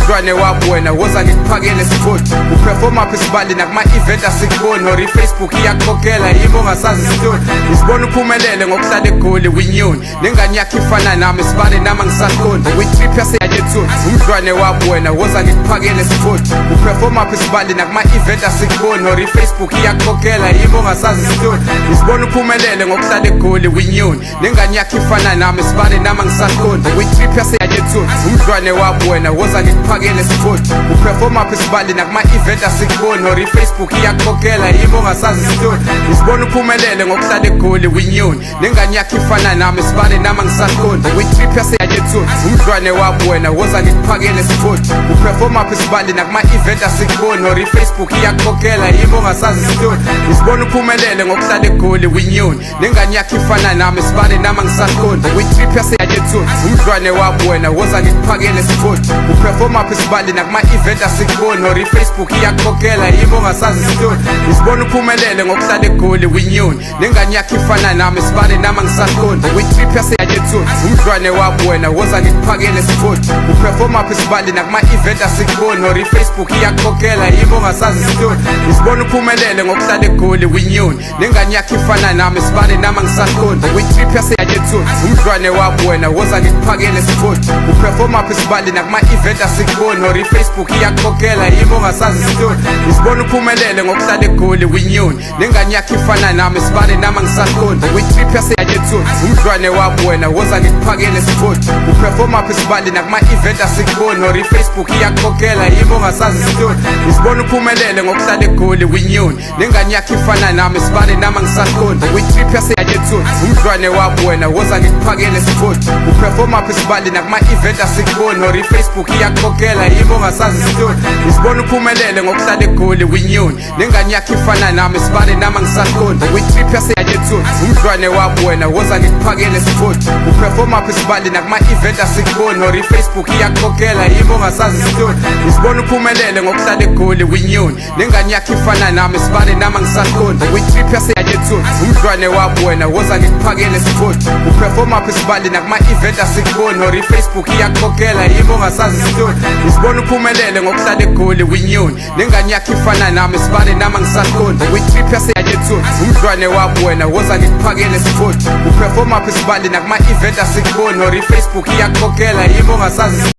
umdlwane wabo wena woza ngikuphakele sifuthi uperform apha isibali nakuma-event asikuboni or i-Facebook iyakukhokhela yibo ongasazi isitoni isibona uphumelele ngokuhlala egoli winyoni nengane yakho ifana nami isibali nami angisakhoni kwi-trip yaseyanyethoni umdlwane wabo wena woza ngikuphakele sifuthi uperform apha isibali nakuma-event asikuboni or i-Facebook iyakukhokhela yibo ongasazi isitoni isibona uphumelele ngokuhlala egoli winyoni nengane yakho ifana nami isibali nami angisakhoni kwi-trip yaseyanyethoni umdlwane wabo wena woza ngikuphakele sifuthi uperform apha isibali nakuma-event asikuboni or i-Facebook iyakukhokhela yibo ongasazi isitoni isibona uphumelele ngokuhlala egoli winyoni nengane yakho ifana nami isibali nami angisakhoni kwi-trip yaseyanyethoni umdlwane wabo wena woza ngikuphakele sifuthi uperform apha isibali nakuma-event asikuboni or i-Facebook iyakukhokhela yibo ongasazi isitoni isibona uphumelele ngokuhlala egoli winyoni nengane yakho ifana nami isibali nami angisakhoni kwi-trip yaseyanyethoni umdlwane wabo wena woza ngikuphakele sifuthi uperform apha isibali nakuma-event asikuboni or i-Facebook iyakukhokhela yibo ongasazi isitoni isibona uphumelele ngokuhlala egoli winyoni nengane yakho ifana nami isibali nami angisakhoni kwi-trip yaseyanyethoni umdlwane wabo wena woza ngikuphakele sifuthi uperform apha isibali nakuma-event asikuboni or i-Facebook iyakukhokhela yibo ongasazi isitoni isibona uphumelele ngokuhlala egoli winyoni nengane yakho ifana nami isibali nami angisakhoni kwi-trip yaseyanyethoni umdlwane wabo wena woza ngikuphakele sifuthi uperform apha isibali nakuma-event asikuboni or i-Facebook iyakukhokhela yibo ongasazi isitoni isibona uphumelele ngokuhlala egoli winyoni nengane yakho ifana nami isibali nami angisakhoni kwi-trip yaseyanyethoni umdlwane wabo wena woza ngikuphakele sifuthi uperform apha isibali nakuma-event asikuboni or i-Facebook iyakukhokhela yibo ongasazi isitoni isibona uphumelele ngokuhlala egoli winyoni nengane yakho ifana nami isibali nami angisakhoni kwi-trip yaseyanyethoni umdlwane wabo wena woza ngikuphakele sifuthi uperform apha isibali nakuma-event asikuboni or i-Facebook iyakukhokhela yibo ongasazi isitoni isibona uphumelele ngokuhlala egoli winyoni nengane yakho ifana nami isibali nami angisakhoni kwi-trip yaseyanyethoni umdlwane wabo wena woza ngikuphakele sifuthi uperform apha isibali nakuma-event asikuboni or i-Facebook iyakukhokhela yibo ongasazi isitoni isibona uphumelele ngokuhlala egoli winyoni nengane yakho ifana nami isibali nami angisakhoni kwi-trip yaseyanyethoni umdlwane wabo wena woza ngikuphakele sifuthi uperform apha isibali nakuma-event asikuboni or i-Facebook iyakukhokhela yibo ongasazi isitoni isibona uphumelele ngokuhlala egoli winyoni nengane yakho ifana nami isibali nami angisakhoni kwi-trip yaseyanyethoni umdlwane wabo wena woza ngikuphakele sifuthi uperform apha isibali nakuma-event asikuboni or i-Facebook iyakukhokhela yibo ongasazi